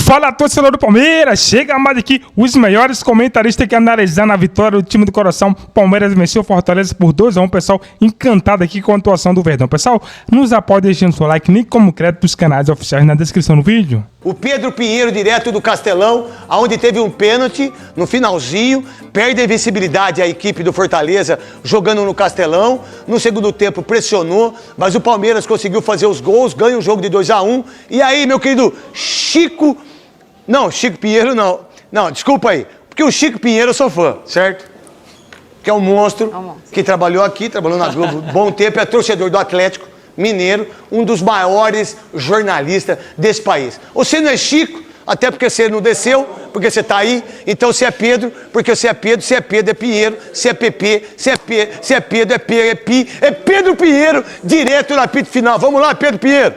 Fala, torcedor do Palmeiras! Chega mais aqui os melhores comentaristas aqui analisando a vitória do time do coração. Palmeiras venceu o Fortaleza por 2-1. Pessoal, encantado aqui com a atuação do Verdão. Pessoal, nos apoia deixando seu like, nem como crédito dos canais oficiais na descrição do vídeo. O Pedro Pinheiro, direto do Castelão, onde teve um pênalti no finalzinho, perde a invencibilidade a equipe do Fortaleza jogando no Castelão. No segundo tempo pressionou, mas o Palmeiras conseguiu fazer os gols, ganha o jogo de 2-1. E aí, meu querido Chico... Não, Chico Pinheiro não. Não, desculpa aí. Porque o Chico Pinheiro eu sou fã, certo? Que é um monstro, que trabalhou aqui, trabalhou na Globo bom tempo, é torcedor do Atlético Mineiro, um dos maiores jornalistas desse país. Você não é Chico, até porque você não desceu, porque você tá aí. Então você é Pedro, porque você é Pedro, se é Pedro é Pinheiro, se é PP, se é Pedro é P, é Pi, é Pedro Pinheiro, direto na apito final. Vamos lá, Pedro Pinheiro.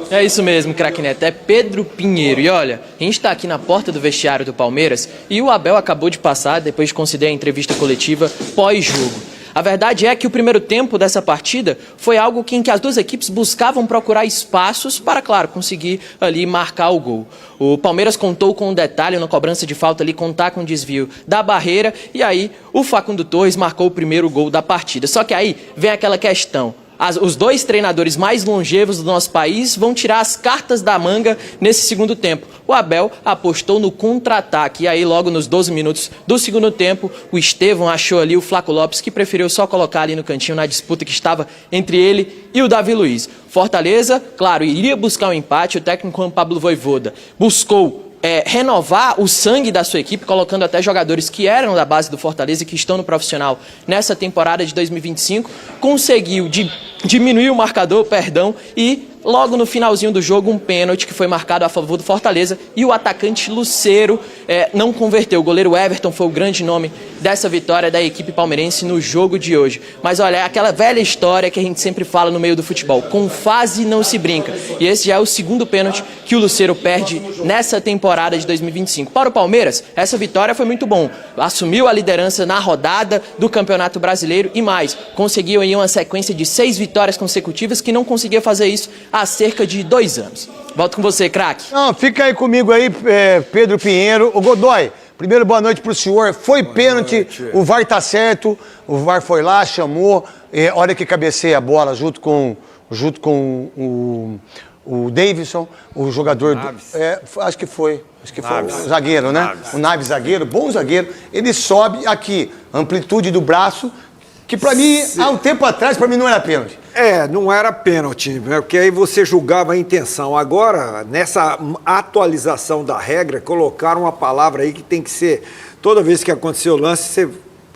É isso mesmo, craque Neto, é Pedro Pinheiro. E olha, a gente está aqui na porta do vestiário do Palmeiras e o Abel acabou de passar, depois de conceder a entrevista coletiva pós-jogo. A verdade é que o primeiro tempo dessa partida foi algo em que as duas equipes buscavam procurar espaços para, claro, conseguir ali marcar o gol. O Palmeiras contou com um detalhe na cobrança de falta ali, contar com o desvio da barreira, e aí o Facundo Torres marcou o primeiro gol da partida. Só que aí vem aquela questão. Os dois treinadores mais longevos do nosso país vão tirar as cartas da manga nesse segundo tempo. O Abel apostou no contra-ataque e aí logo nos 12 minutos do segundo tempo, o Estevão achou ali o Flaco Lopes, que preferiu só colocar ali no cantinho na disputa que estava entre ele e o Davi Luiz. Fortaleza, claro, iria buscar um empate, o técnico Juan Pablo Vojvoda buscou renovar o sangue da sua equipe, colocando até jogadores que eram da base do Fortaleza e que estão no profissional nessa temporada de 2025, conseguiu diminuir o marcador, e logo no finalzinho do jogo um pênalti que foi marcado a favor do Fortaleza e o atacante Lucero não converteu. O goleiro Everton foi o grande nome dessa vitória da equipe palmeirense no jogo de hoje. Mas olha, é aquela velha história que a gente sempre fala no meio do futebol, com fase não se brinca. E esse já é o segundo pênalti que o Lucero perde nessa temporada de 2025. Para o Palmeiras, essa vitória foi muito bom. Assumiu a liderança na rodada do Campeonato Brasileiro e mais, conseguiu aí uma sequência de 6 vitórias consecutivas que não conseguia fazer isso há cerca de 2 anos. Volto com você, craque. Não, fica aí comigo aí, Pedro Pinheiro. Ô Godoy, primeiro boa noite pro senhor. Foi pênalti, o VAR tá certo, o VAR foi lá, chamou, hora que cabeceia a bola junto com o Davidson, o jogador acho que foi o zagueiro, né? Naves. O Naves zagueiro, bom zagueiro. Ele sobe aqui, amplitude do braço, que pra mim, há um tempo atrás, pra mim não era pênalti. Não era pênalti, porque aí você julgava a intenção. Agora, nessa atualização da regra, colocaram uma palavra aí que tem que ser, toda vez que acontecer o lance, você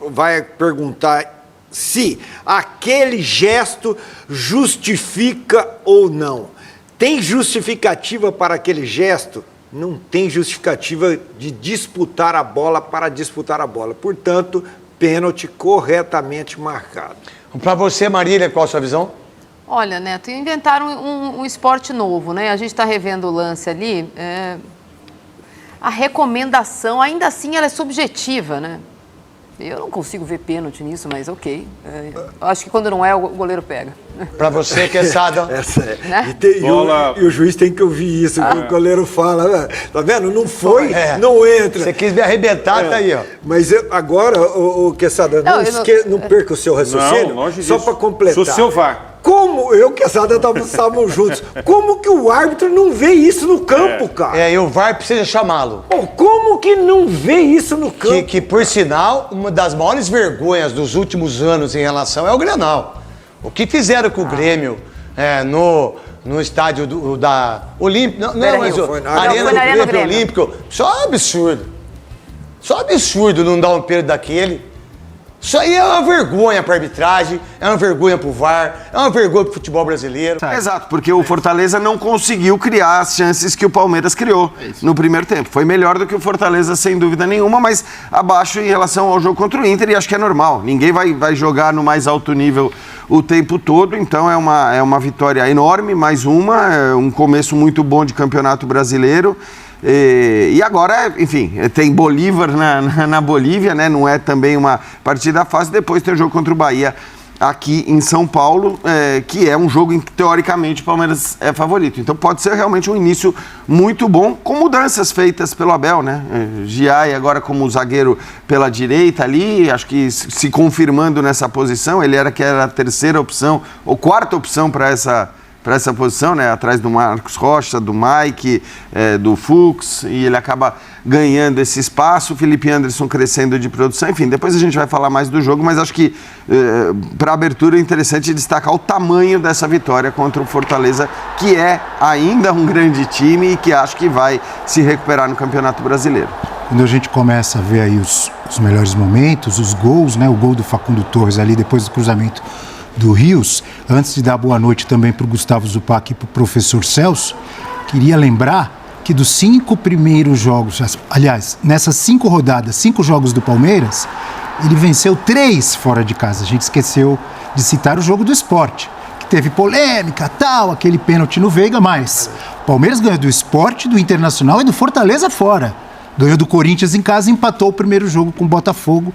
vai perguntar se aquele gesto justifica ou não. Tem justificativa para aquele gesto? Não tem justificativa de disputar a bola para disputar a bola. Portanto, pênalti corretamente marcado. Para você, Marília, qual a sua visão? Olha, Neto, inventaram um esporte novo, né? A gente está revendo o lance ali. A recomendação, ainda assim, ela é subjetiva, né? Eu não consigo ver pênalti nisso, mas ok. Acho que quando não é, o goleiro pega. Para você, Quesada. Né? E o juiz tem que ouvir isso, que o goleiro fala. Tá vendo? Não foi, não entra. Você quis me arrebentar, tá aí, ó. Mas agora, o Quesada, não perca o seu raciocínio, só para completar. Sou seu VAR. Como eu e o Quesada estávamos juntos, como que o árbitro não vê isso no campo, cara? E o VAR precisa chamá-lo. Como que não vê isso no campo? Que, por sinal, uma das maiores vergonhas dos últimos anos em relação é o Grenal. O que fizeram com o Grêmio no estádio da Olímpica, Arena do Grêmio Olímpico, só absurdo. Só absurdo não dar um pênalti daquele. Isso aí é uma vergonha para a arbitragem, é uma vergonha para o VAR, é uma vergonha para o futebol brasileiro. Exato, porque o Fortaleza não conseguiu criar as chances que o Palmeiras criou no primeiro tempo. Foi melhor do que o Fortaleza, sem dúvida nenhuma, mas abaixo em relação ao jogo contra o Inter, e acho que é normal. Ninguém vai jogar no mais alto nível o tempo todo, então é uma vitória enorme, mais um começo muito bom de campeonato brasileiro. E agora, enfim, tem Bolívar na Bolívia, né? Não é também uma partida fácil. Depois tem o jogo contra o Bahia aqui em São Paulo, que é um jogo em que, teoricamente, o Palmeiras é favorito. Então pode ser realmente um início muito bom, com mudanças feitas pelo Abel, né? Giai agora como zagueiro pela direita ali, acho que se confirmando nessa posição, ele era a terceira opção, ou quarta opção para essa posição, né? Atrás do Marcos Rocha, do Mike, do Fux, e ele acaba ganhando esse espaço, o Felipe Anderson crescendo de produção, enfim, depois a gente vai falar mais do jogo, mas acho que para a abertura é interessante destacar o tamanho dessa vitória contra o Fortaleza, que é ainda um grande time e que acho que vai se recuperar no Campeonato Brasileiro. Quando a gente começa a ver aí os melhores momentos, os gols, né? O gol do Facundo Torres ali depois do cruzamento do Rios, antes de dar boa noite também para o Gustavo Zupac e para o professor Celso, queria lembrar que dos 5 primeiros jogos, aliás, nessas 5 rodadas, 5 jogos do Palmeiras, ele venceu 3 fora de casa. A gente esqueceu de citar o jogo do Sport, que teve polêmica, tal, aquele pênalti no Veiga, mas o Palmeiras ganhou do Sport, do Internacional e do Fortaleza fora. Ganhou do Corinthians em casa e empatou o primeiro jogo com o Botafogo,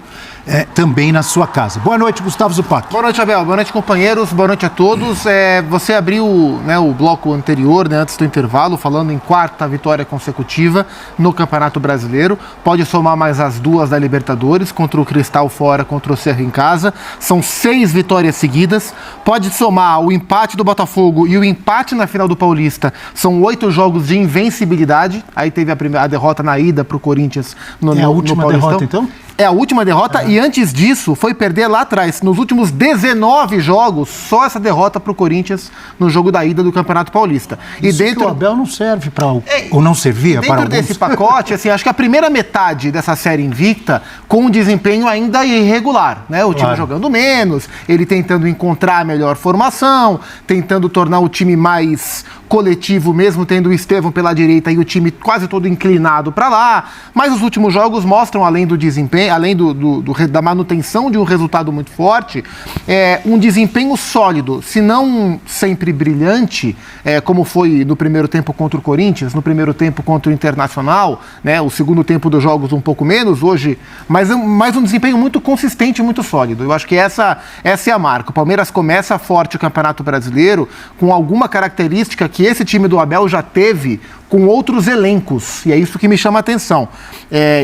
também na sua casa. Boa noite, Gustavo Zupac. Boa noite, Abel. Boa noite, companheiros. Boa noite a todos. Você abriu o bloco anterior, antes do intervalo, falando em 4ª vitória consecutiva no Campeonato Brasileiro. Pode somar mais as 2 da Libertadores, contra o Cristal fora, contra o Cerro em casa. São 6 vitórias seguidas. Pode somar o empate do Botafogo e o empate na final do Paulista. São 8 jogos de invencibilidade. Aí teve a derrota na ida para o Corinthians no Paulistão. É a última derrota, então? É a última derrota e antes disso foi perder lá atrás. Nos últimos 19 jogos, só essa derrota para o Corinthians no jogo da ida do Campeonato Paulista. Isso e dentro que o Abel não serve para ou não servia para alguns. Dentro desse pacote, assim, acho que a primeira metade dessa série invicta com um desempenho ainda irregular, né? O time jogando menos, ele tentando encontrar a melhor formação, tentando tornar o time mais coletivo, mesmo tendo o Estevão pela direita e o time quase todo inclinado para lá. Mas os últimos jogos mostram, além do desempenho, além da manutenção de um resultado muito forte, um desempenho sólido, se não sempre brilhante, como foi no primeiro tempo contra o Corinthians, no primeiro tempo contra o Internacional, né? O segundo tempo dos jogos um pouco menos hoje, mas um desempenho muito consistente, muito sólido. Eu acho que essa é a marca. O Palmeiras começa forte o Campeonato Brasileiro com alguma característica que esse time do Abel já teve com outros elencos, e é isso que me chama a atenção.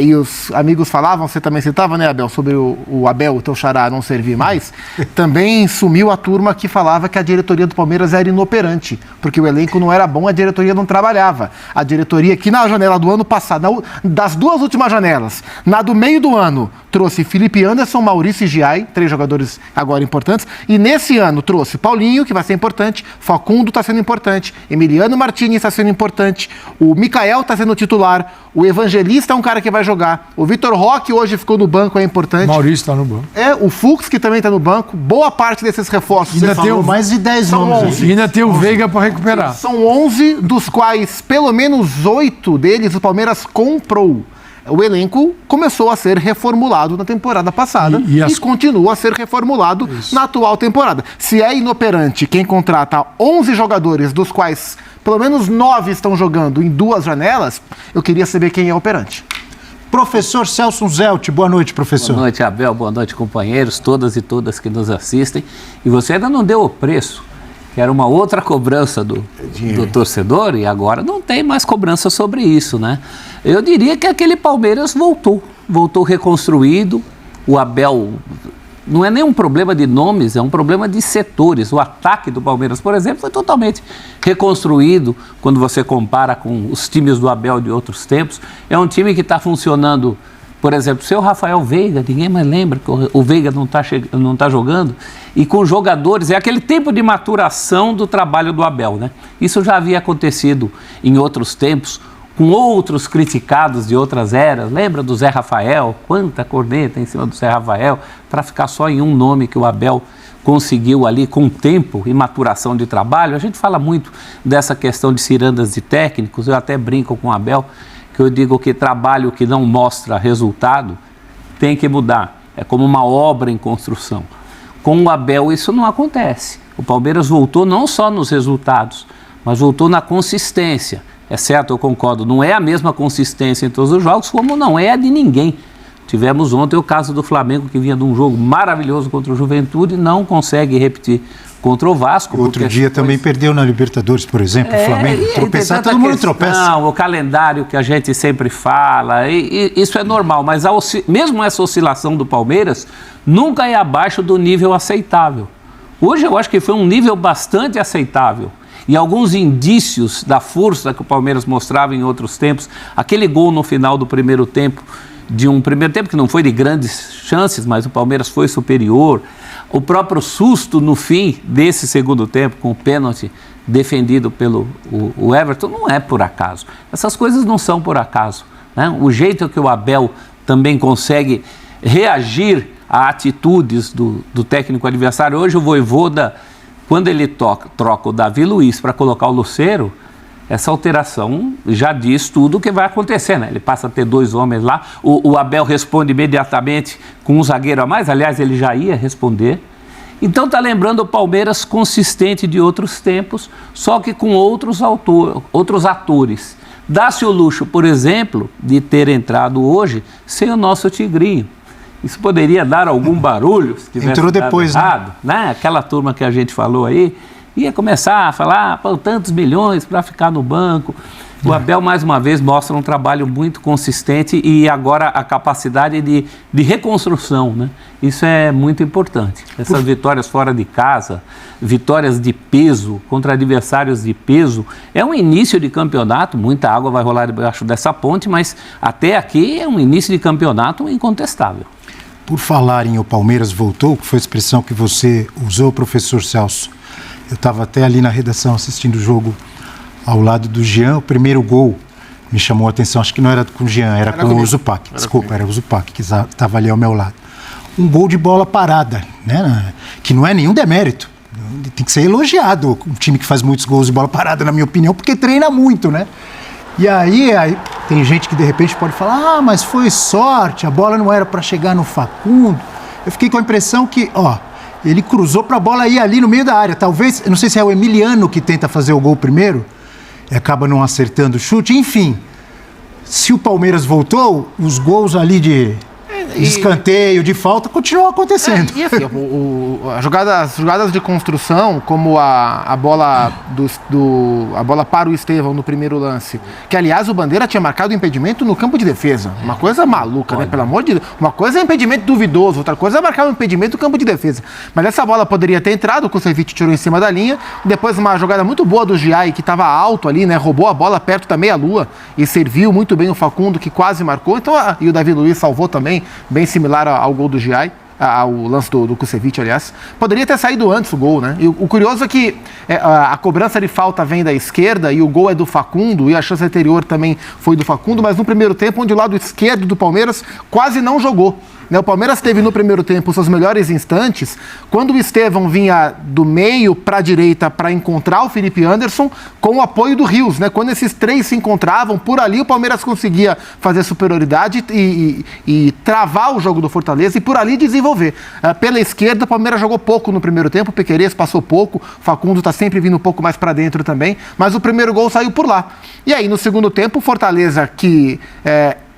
E os amigos falavam, você também citava, né, Abel, sobre o Abel, o teu xará, não servir mais. Também sumiu a turma que falava que a diretoria do Palmeiras era inoperante, porque o elenco não era bom, a diretoria não trabalhava. A diretoria que na janela do ano passado, das 2 últimas janelas, na do meio do ano, trouxe Felipe Anderson, Maurício e Giai, 3 jogadores agora importantes, e nesse ano trouxe Paulinho, que vai ser importante, Facundo está sendo importante, Emiliano Martínez está sendo importante, o Mikael está sendo titular, o Evangelista é um cara que vai jogar, o Vitor Roque hoje ficou no banco, é importante. Maurício está no banco. O Fux, que também está no banco, boa parte desses reforços. Ainda tem mais de 10 nomes. E ainda tem o Veiga para recuperar. São 11, dos quais pelo menos 8 deles o Palmeiras comprou. O elenco começou a ser reformulado na temporada passada e continua a ser reformulado na atual temporada. Se é inoperante quem contrata 11 jogadores, dos quais pelo menos 9 estão jogando em 2 janelas, eu queria saber quem é operante. Professor Celso Zelt, boa noite, professor. Boa noite, Abel, boa noite, companheiros, todas e todas que nos assistem. E você ainda não deu o preço, que era uma outra cobrança do torcedor, e agora não tem mais cobrança sobre isso, né? Eu diria que aquele Palmeiras voltou reconstruído. O Abel, não é nem um problema de nomes, é um problema de setores. O ataque do Palmeiras, por exemplo, foi totalmente reconstruído quando você compara com os times do Abel de outros tempos. É um time que está funcionando, por exemplo, seu Rafael Veiga, ninguém mais lembra que o Veiga não tá jogando, e com jogadores, é aquele tempo de maturação do trabalho do Abel, né? Isso já havia acontecido em outros tempos, com outros criticados de outras eras. Lembra do Zé Rafael? Quanta corneta em cima do Zé Rafael, para ficar só em um nome que o Abel conseguiu ali com tempo e maturação de trabalho. A gente fala muito dessa questão de cirandas de técnicos, eu até brinco com o Abel, que eu digo que trabalho que não mostra resultado tem que mudar. É como uma obra em construção. Com o Abel isso não acontece. O Palmeiras voltou não só nos resultados, mas voltou na consistência. É certo, eu concordo, não é a mesma consistência em todos os jogos, como não é a de ninguém. Tivemos ontem o caso do Flamengo, que vinha de um jogo maravilhoso contra o Juventude e não consegue repetir contra o Vasco. Outro dia também perdeu na Libertadores, por exemplo, o Flamengo. Tropeçar, todo mundo tropeça. Não, o calendário que a gente sempre fala, e isso é normal, mas mesmo essa oscilação do Palmeiras nunca é abaixo do nível aceitável. Hoje eu acho que foi um nível bastante aceitável. E alguns indícios da força que o Palmeiras mostrava em outros tempos, aquele gol no final do primeiro tempo, de um primeiro tempo que não foi de grandes chances, mas o Palmeiras foi superior. O próprio susto no fim desse segundo tempo, com o pênalti defendido pelo o Everton, não é por acaso. Essas coisas não são por acaso, né? O jeito que o Abel também consegue reagir a atitudes do técnico adversário. Hoje o Vojvoda, quando ele troca o Davi Luiz para colocar o Lucero, essa alteração já diz tudo o que vai acontecer, né? Ele passa a ter 2 homens lá, o Abel responde imediatamente com um zagueiro a mais, aliás, ele já ia responder. Então está lembrando o Palmeiras consistente de outros tempos, só que com outros atores. Dá-se o luxo, por exemplo, de ter entrado hoje sem o nosso Tigrinho. Isso poderia dar algum barulho se tivesse entrou depois, errado, né? Aquela turma que a gente falou aí, ia começar a falar, tantos milhões para ficar no banco. O Abel, mais uma vez, mostra um trabalho muito consistente e agora a capacidade de reconstrução, né? Isso é muito importante. Essas vitórias fora de casa, vitórias de peso contra adversários de peso, é um início de campeonato, muita água vai rolar debaixo dessa ponte, mas até aqui é um início de campeonato incontestável. Por falar em o Palmeiras voltou, que foi a expressão que você usou, professor Celso. Eu estava até ali na redação assistindo o jogo ao lado do Jean. O primeiro gol me chamou a atenção, acho que não era com o Jean, era com o Zupac. Desculpa, era o Zupac que estava ali ao meu lado. Um gol de bola parada, né? Que não é nenhum demérito. Tem que ser elogiado um time que faz muitos gols de bola parada, na minha opinião, porque treina muito, né? E aí tem gente que de repente pode falar, mas foi sorte, a bola não era para chegar no Facundo. Eu fiquei com a impressão que, ele cruzou para a bola ir ali no meio da área. Talvez, eu não sei se é o Emiliano que tenta fazer o gol primeiro e acaba não acertando o chute. Enfim, se o Palmeiras voltou, os gols ali de escanteio, de falta, continuam acontecendo. E assim, as jogadas de construção, como a bola a bola para o Estevão no primeiro lance, que aliás o Bandeira tinha marcado impedimento no campo de defesa. Uma coisa maluca, né? Pelo amor de Deus. Uma coisa é impedimento duvidoso, outra coisa é marcar um impedimento no campo de defesa. Mas essa bola poderia ter entrado, o Kusevich tirou em cima da linha, depois uma jogada muito boa do Giai, que estava alto ali, né? Roubou a bola perto da meia-lua e serviu muito bem o Facundo, que quase marcou. Então, e o Davi Luiz salvou também, bem similar ao gol do Giai, ao lance do Kusevich, aliás. Poderia ter saído antes o gol, né? E o curioso é que a cobrança de falta vem da esquerda e o gol é do Facundo, e a chance anterior também foi do Facundo, mas no primeiro tempo, onde o lado esquerdo do Palmeiras quase não jogou. O Palmeiras teve no primeiro tempo os seus melhores instantes quando o Estevão vinha do meio para a direita para encontrar o Felipe Anderson com o apoio do Rios, né? Quando esses três se encontravam, por ali o Palmeiras conseguia fazer superioridade e travar o jogo do Fortaleza e por ali desenvolver. Pela esquerda, o Palmeiras jogou pouco no primeiro tempo, o Pequerez passou pouco, o Facundo está sempre vindo um pouco mais para dentro também, mas o primeiro gol saiu por lá. E aí, no segundo tempo, o Fortaleza, que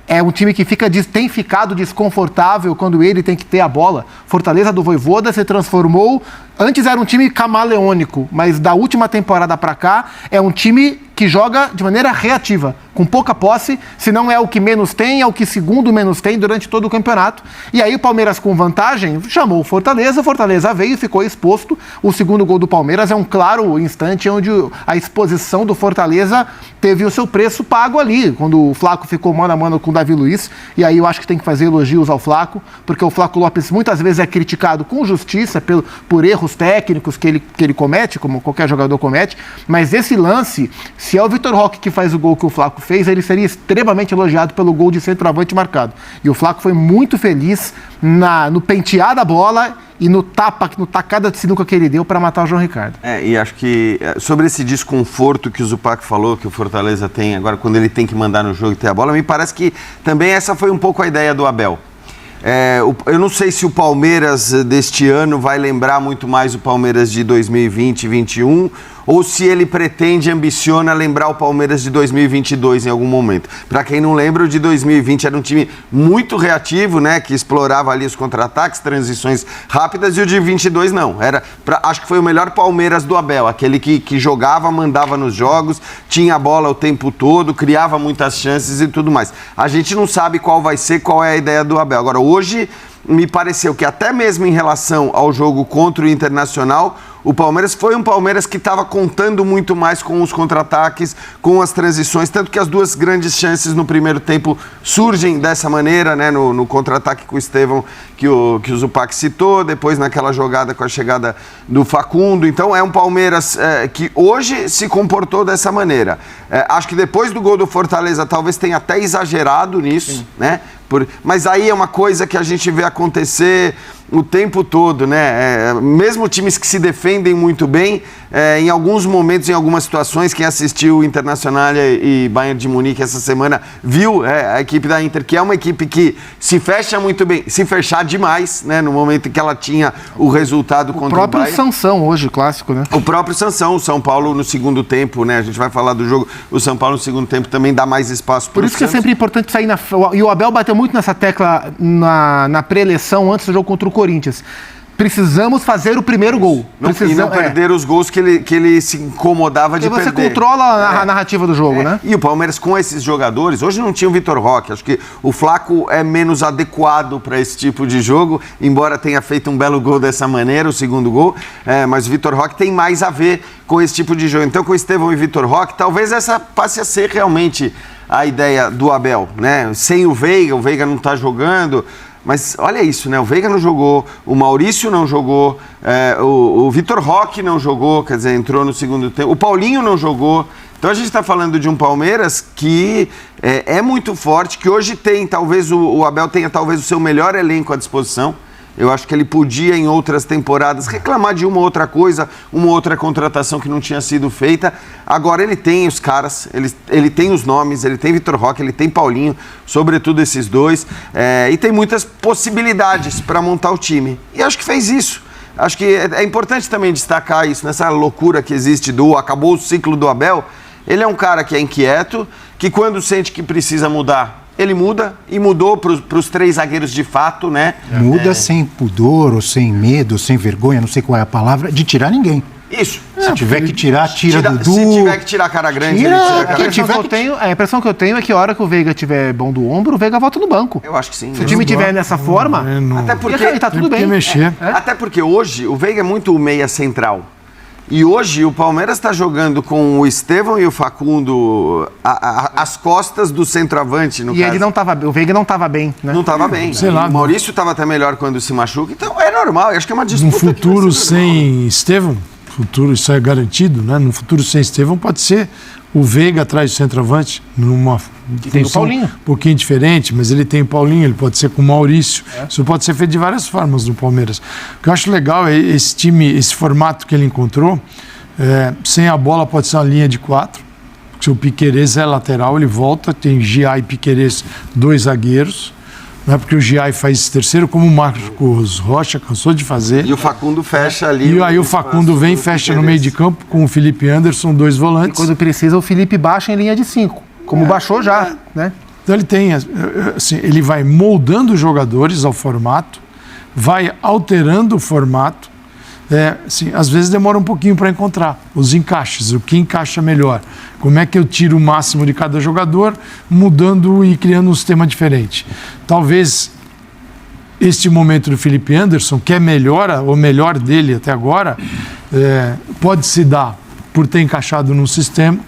é um time que tem ficado desconfortável quando ele tem que ter a bola. Fortaleza do Vojvoda se transformou. Antes era um time camaleônico, mas da última temporada para cá é um time que joga de maneira reativa, com pouca posse. Se não é o que menos tem, é o que segundo menos tem durante todo o campeonato. E aí o Palmeiras, com vantagem, chamou o Fortaleza veio e ficou exposto. O segundo gol do Palmeiras é um claro instante onde a exposição do Fortaleza teve o seu preço pago ali, quando o Flaco ficou mano a mano com o Davi Luiz. E aí eu acho que tem que fazer elogios ao Flaco, porque o Flaco Lopes muitas vezes é criticado com justiça por erros técnicos que ele comete, como qualquer jogador comete, mas esse lance, se é o Vitor Roque que faz o gol que o Flaco fez, ele seria extremamente elogiado pelo gol de centroavante marcado. E o Flaco foi muito feliz no pentear da bola e no tacada de sinuca que ele deu para matar o João Ricardo. E acho que sobre esse desconforto que o Zupac falou, que o Fortaleza tem agora quando ele tem que mandar no jogo e ter a bola, me parece que também essa foi um pouco a ideia do Abel. Eu não sei se o Palmeiras deste ano vai lembrar muito mais o Palmeiras de 2020 e 2021 ou se ele pretende, ambiciona lembrar o Palmeiras de 2022 em algum momento. Para quem não lembra, o de 2020 era um time muito reativo, né, que explorava ali os contra-ataques, transições rápidas, e o de 22 não. Acho que foi o melhor Palmeiras do Abel, aquele que jogava, mandava nos jogos, tinha a bola o tempo todo, criava muitas chances e tudo mais. A gente não sabe qual vai ser, qual é a ideia do Abel. Agora, hoje, me pareceu que até mesmo em relação ao jogo contra o Internacional, o Palmeiras foi um Palmeiras que estava contando muito mais com os contra-ataques, com as transições, tanto que as duas grandes chances no primeiro tempo surgem dessa maneira, né, no contra-ataque com o Estevão, que o Zupac citou, depois naquela jogada com a chegada do Facundo. Então é um Palmeiras que hoje se comportou dessa maneira. Acho que depois do gol do Fortaleza talvez tenha até exagerado nisso, né? Mas aí é uma coisa que a gente vê acontecer o tempo todo, né? Mesmo times que se defendem muito bem, em alguns momentos, em algumas situações, quem assistiu o Internacional e Bayern de Munique essa semana viu a equipe da Inter, que é uma equipe que se fecha muito bem, se fechar demais, né? No momento em que ela tinha o resultado contra o Bayern. O próprio Sansão hoje, clássico, né? O próprio Sansão, o São Paulo no segundo tempo, né? A gente vai falar do jogo, o São Paulo no segundo tempo também dá mais espaço para o Santos. Por isso que é sempre importante sair e o Abel bateu muito nessa tecla na pré-eleição antes do jogo contra o Corinthians. Precisamos fazer o primeiro gol. E não perder os gols que ele se incomodava de perder. E você controla a narrativa do jogo, né? E o Palmeiras com esses jogadores, hoje não tinha o Vitor Roque, acho que o Flaco é menos adequado para esse tipo de jogo, embora tenha feito um belo gol dessa maneira, o segundo gol, mas o Vitor Roque tem mais a ver com esse tipo de jogo. Então com o Estevão e Vitor Roque, talvez essa passe a ser realmente a ideia do Abel, né? Sem o Veiga não está jogando. Mas olha isso, né? O Veiga não jogou, o Maurício não jogou, o Vitor Roque não jogou, quer dizer, entrou no segundo tempo, o Paulinho não jogou. Então a gente está falando de um Palmeiras que é muito forte, que hoje tem, talvez o Abel tenha talvez o seu melhor elenco à disposição. Eu acho que ele podia, em outras temporadas, reclamar de uma outra coisa, uma outra contratação que não tinha sido feita. Agora ele tem os caras, ele tem os nomes, ele tem Vitor Roque, ele tem Paulinho, sobretudo esses dois, e tem muitas possibilidades para montar o time. E acho que fez isso. Acho que é importante também destacar isso, nessa loucura que existe acabou o ciclo do Abel. Ele é um cara que é inquieto, que quando sente que precisa mudar, ele muda, e mudou para os três zagueiros de fato, né? Muda sem pudor, ou sem medo, ou sem vergonha, não sei qual é a palavra, de tirar ninguém. Isso. Se tiver que tirar, tira Dudu. Se tiver que tirar cara grande, ele tira cara grande. A impressão que eu tenho é que a hora que o Veiga tiver bom do ombro, o Veiga volta no banco. Eu acho que sim. Se o time tiver nessa forma, até porque tá tudo bem. Mexer. Até porque hoje o Veiga é muito o meia central. E hoje o Palmeiras está jogando com o Estevão e o Facundo às costas do centroavante, no caso. Ele não estava, o Veiga não estava bem, né? Não estava bem. Sei lá, o Maurício estava até melhor quando se machuca, então é normal. Eu acho que é uma disputa. No futuro sem Estevão, isso é garantido, né? No futuro sem Estevão pode ser o Veiga atrás do centroavante, numa tem o Paulinho. Um pouquinho diferente, mas ele tem o Paulinho, ele pode ser com o Maurício. Isso pode ser feito de várias formas no Palmeiras. O que eu acho legal é esse time, esse formato que ele encontrou. Sem a bola pode ser uma linha de 4. Se o Piquerez é lateral, ele volta, tem Gia e Piquerez, 2 zagueiros. Não é porque o Giai faz esse terceiro, como o Marcos Rocha cansou de fazer. E o Facundo fecha ali. E aí o Facundo vem, fecha no meio de campo com o Felipe Anderson, 2 volantes. E quando precisa, o Felipe baixa em linha de 5, como baixou já, né? Então ele tem, assim, ele vai moldando os jogadores ao formato, vai alterando o formato. Assim, às vezes demora um pouquinho para encontrar os encaixes, o que encaixa melhor. Como é que eu tiro o máximo de cada jogador, mudando e criando um sistema diferente. Talvez este momento do Felipe Anderson, que é o melhor dele até agora, pode se dar por ter encaixado num sistema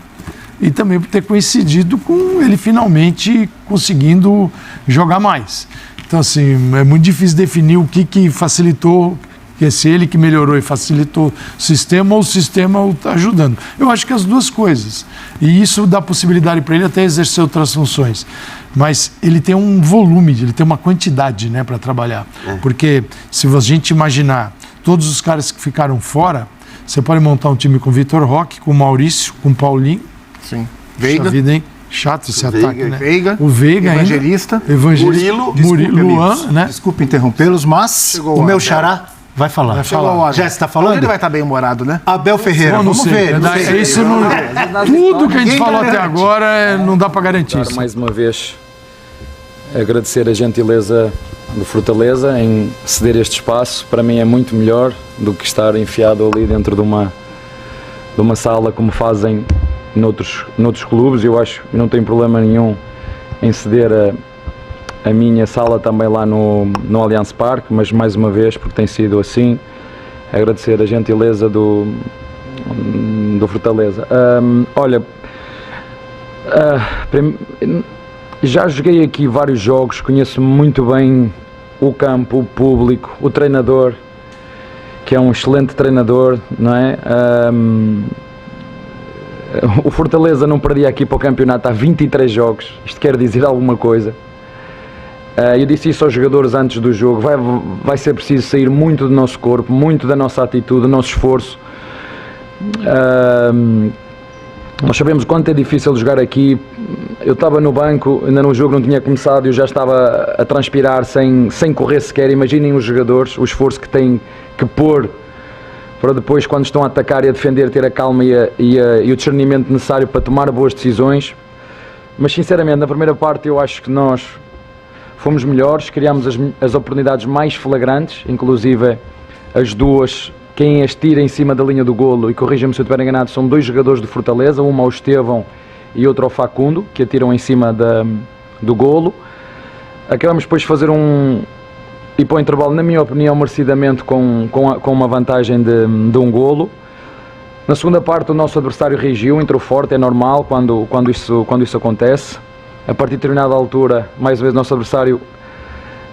e também por ter coincidido com ele finalmente conseguindo jogar mais. Então, assim, é muito difícil definir o que facilitou, que se ele que melhorou e facilitou o sistema ou o sistema o está ajudando. Eu acho que as duas coisas. E isso dá possibilidade para ele até exercer outras funções. Mas ele tem um volume, ele tem uma quantidade, né, para trabalhar. Porque se a gente imaginar todos os caras que ficaram fora, você pode montar um time com Vitor Roque, com Maurício, com Paulinho. Sim. Veiga. Vida, hein? Chato esse ataque, né? O Veiga Evangelista. Murilo, Luan, né? Desculpe interrompê-los, mas o meu xará Vai falar. falar. Já está falando? Ele vai estar bem humorado, né? Abel Ferreira, Não vamos sei, ver. Não sei. isso não, tudo que a gente falou até agora não dá para garantir. Isso. Mais uma vez, agradecer a gentileza do Fortaleza em ceder este espaço. Para mim é muito melhor do que estar enfiado ali dentro de uma sala como fazem noutros clubes. Eu acho que não tem problema nenhum em ceder a minha sala também lá no Allianz Parque, mas mais uma vez, porque tem sido assim, agradecer a gentileza do Fortaleza. Olha, já joguei aqui vários jogos, conheço muito bem o campo, o público, o treinador, que é um excelente treinador, não é? O Fortaleza não perdia aqui para o campeonato há 23 jogos, isto quer dizer alguma coisa. Eu disse isso aos jogadores antes do jogo, vai ser preciso sair muito do nosso corpo, muito da nossa atitude, do nosso esforço. Nós sabemos quanto é difícil jogar aqui. Eu estava no banco, ainda no jogo não tinha começado, eu já estava a transpirar sem correr sequer. Imaginem os jogadores, o esforço que têm que pôr para depois, quando estão a atacar e a defender, ter a calma e o discernimento necessário para tomar boas decisões. Mas sinceramente, na primeira parte eu acho que nós fomos melhores, criámos as oportunidades mais flagrantes, inclusive as duas, quem as tira em cima da linha do golo, e corrija-me se eu estiver enganado, são dois jogadores do Fortaleza, uma ao Estevão e outra ao Facundo, que atiram em cima do golo. Acabamos depois de fazer e para o intervalo, na minha opinião, merecidamente com uma vantagem de um golo. Na segunda parte o nosso adversário reagiu, entrou forte, é normal quando isso acontece. A partir de determinada altura, mais uma vez, o nosso adversário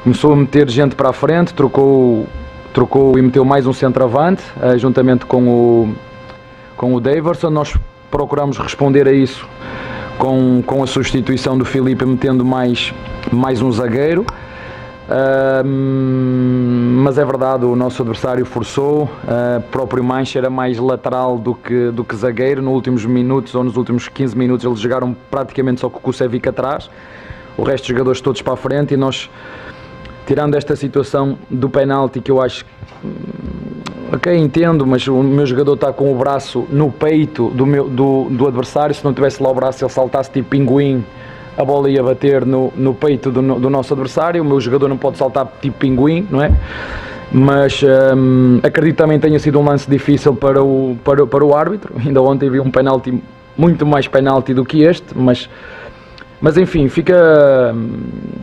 começou a meter gente para a frente, trocou e meteu mais um centroavante, juntamente com o Daverson. Nós procuramos responder a isso com a substituição do Filipe, metendo mais um zagueiro. Mas é verdade, o nosso adversário forçou, próprio Mancha era mais lateral do que zagueiro. Nos últimos minutos, ou nos últimos 15 minutos, eles jogaram praticamente só com o Kusevic atrás, o resto dos jogadores todos para a frente. E nós, tirando esta situação do penalti, que eu acho, ok, entendo, mas o meu jogador está com o braço no peito do adversário. Se não tivesse lá o braço, ele saltasse tipo pinguim, a bola ia bater no peito do nosso adversário. O meu jogador não pode saltar tipo pinguim, não é? Mas acredito que também tenha sido um lance difícil para o árbitro. Ainda ontem vi um penalti, muito mais penalti do que este, mas enfim, fica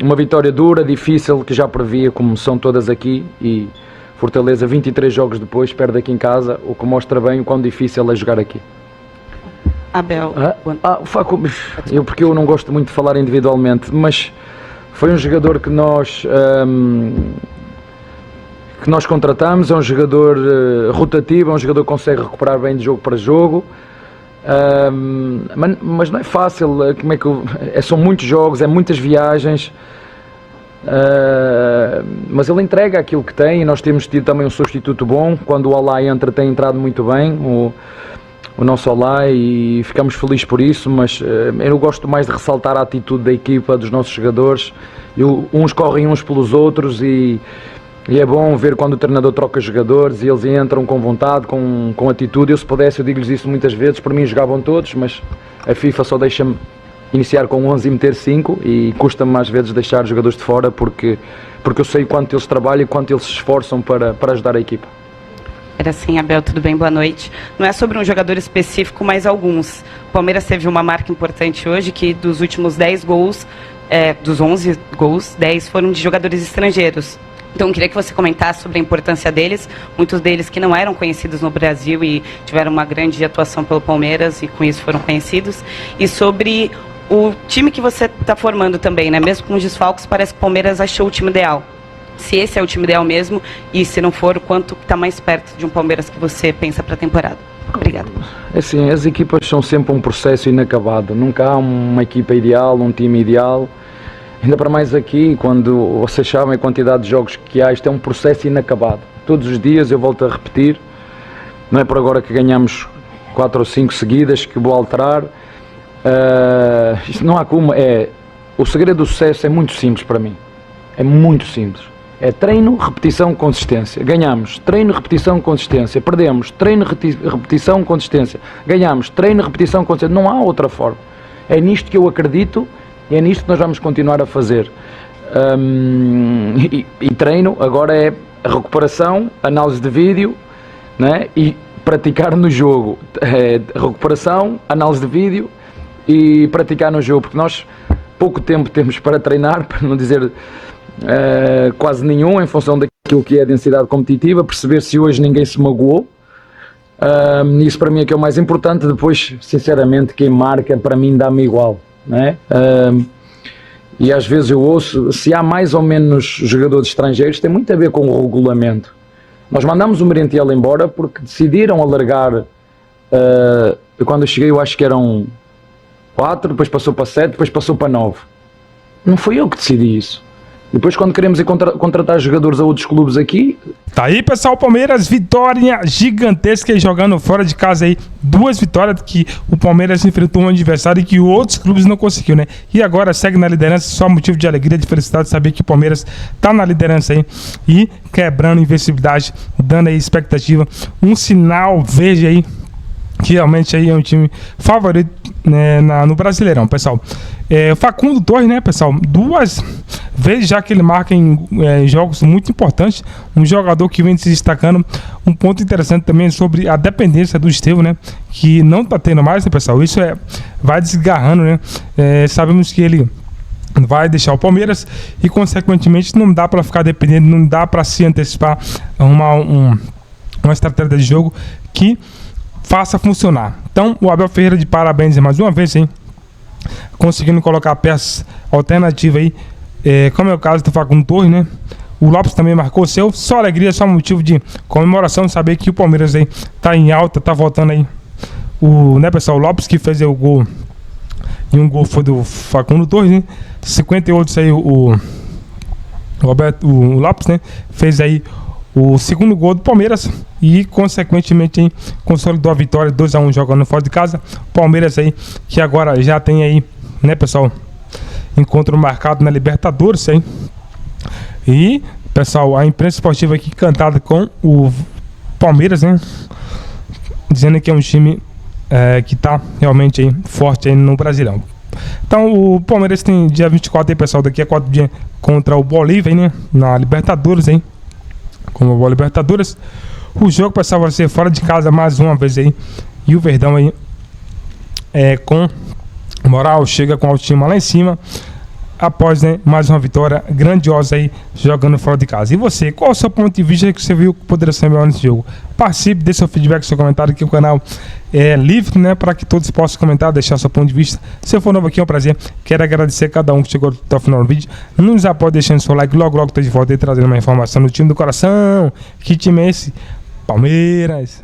uma vitória dura, difícil, que já previa, como são todas aqui. E Fortaleza, 23 jogos depois, perde aqui em casa, o que mostra bem o quão difícil é jogar aqui. Abel. Porque eu não gosto muito de falar individualmente, mas foi um jogador que nós contratamos, é um jogador rotativo, é um jogador que consegue recuperar bem de jogo para jogo, mas não é fácil. São muitos jogos, é muitas viagens, mas ele entrega aquilo que tem, e nós temos tido também um substituto bom. Quando o Olá entra, tem entrado muito bem o nosso Olá, e ficamos felizes por isso. Mas eu gosto mais de ressaltar a atitude da equipa, dos nossos jogadores. Uns correm uns pelos outros, e é bom ver quando o treinador troca jogadores e eles entram com vontade, com atitude. Eu, se pudesse, eu digo-lhes isso muitas vezes. Por mim jogavam todos, mas a FIFA só deixa-me iniciar com 11 e meter 5, e custa-me às vezes deixar os jogadores de fora, porque eu sei quanto eles trabalham e quanto eles se esforçam para ajudar a equipa. Era assim, Abel, tudo bem? Boa noite. Não é sobre um jogador específico, mas alguns. O Palmeiras teve uma marca importante hoje, que dos últimos 10 gols, dos 11 gols, 10 foram de jogadores estrangeiros. Então, eu queria que você comentasse sobre a importância deles, muitos deles que não eram conhecidos no Brasil e tiveram uma grande atuação pelo Palmeiras e com isso foram conhecidos, e sobre o time que você está formando também, né? Mesmo com os desfalques, parece que o Palmeiras achou o time ideal. Se esse é o time ideal mesmo, e se não for, o quanto está mais perto de um Palmeiras que você pensa para a temporada? Obrigado. Assim, as equipas são sempre um processo inacabado. Nunca há uma equipa ideal, um time ideal. Ainda para mais aqui, quando vocês sabem a quantidade de jogos que há, isto é um processo inacabado. Todos os dias, eu volto a repetir, não é por agora que ganhamos 4 ou 5 seguidas que vou alterar. Isto não há como. O segredo do sucesso é muito simples para mim. É muito simples. É treino, repetição, consistência. Ganhamos, treino, repetição, consistência. Perdemos, treino, repetição, consistência. Ganhamos, treino, repetição, consistência. Não há outra forma. É nisto que eu acredito e é nisto que nós vamos continuar a fazer. E treino agora é a recuperação, análise de vídeo, né? E praticar no jogo. É recuperação, análise de vídeo e praticar no jogo. Porque nós pouco tempo temos para treinar, para não dizer... quase nenhum, em função daquilo que é a densidade competitiva, perceber se hoje ninguém se magoou. Isso para mim é que é o mais importante. Depois, sinceramente, quem marca para mim dá-me igual, né? E às vezes eu ouço, se há mais ou menos jogadores estrangeiros, tem muito a ver com o regulamento. Nós mandamos o Merentiel embora porque decidiram alargar. Quando eu cheguei eu acho que eram 4, depois passou para 7, depois passou para 9. Não fui eu que decidi isso. Depois, quando queremos ir contratar jogadores a outros clubes aqui... Tá aí, pessoal, Palmeiras, vitória gigantesca aí, jogando fora de casa aí. 2 vitórias que o Palmeiras enfrentou um adversário e que outros clubes não conseguiu, né? E agora segue na liderança, só motivo de alegria, de felicidade saber que o Palmeiras tá na liderança aí e quebrando invencibilidade, dando aí expectativa. Um sinal verde aí, que realmente aí é um time favorito, né, no Brasileirão, pessoal. Facundo Torres, né, pessoal, 2 vezes já que ele marca em jogos muito importantes, um jogador que vem se destacando. Um ponto interessante também sobre a dependência do Estevão, né, que não tá tendo mais, né, pessoal, isso vai desgarrando, né, sabemos que ele vai deixar o Palmeiras e consequentemente não dá para ficar dependendo, não dá para se antecipar uma estratégia de jogo que faça funcionar. Então, o Abel Ferreira de parabéns mais uma vez, hein? Conseguindo colocar peças alternativas aí, como é o caso do Facundo Torres, né? O Lopes também marcou o seu. Só alegria, só motivo de comemoração, saber que o Palmeiras aí tá em alta, tá voltando aí. Né, pessoal? O Lopes que fez aí o gol. E um gol foi do Facundo Torres, né? 58 aí o Lopes, né? Fez aí o segundo gol do Palmeiras e, consequentemente, hein, consolidou a vitória 2-1 jogando fora de casa. Palmeiras aí, que agora já tem aí, né, pessoal, encontro marcado na Libertadores, hein? E, pessoal, a imprensa esportiva aqui cantada com o Palmeiras, né? Dizendo que é um time que tá realmente aí, forte aí no Brasileirão. Então, o Palmeiras tem dia 24 aí, pessoal, daqui a 4 dias contra o Bolívia, né? Na Libertadores, hein? Como a Libertadores. O jogo, pessoal, vai ser fora de casa mais uma vez aí. E o Verdão aí com moral, chega com a autoestima lá em cima. Após, né, mais uma vitória grandiosa aí, jogando fora de casa. E você, qual é o seu ponto de vista que você viu que poderia ser melhor nesse jogo? Participe, dê seu feedback, seu comentário, que o canal é livre, né, para que todos possam comentar, deixar seu ponto de vista. Se for novo aqui, é um prazer. Quero agradecer a cada um que chegou até o final do vídeo. Nos apoie deixando seu like, logo tô de volta aí trazendo uma informação do time do coração. Que time é esse? Palmeiras.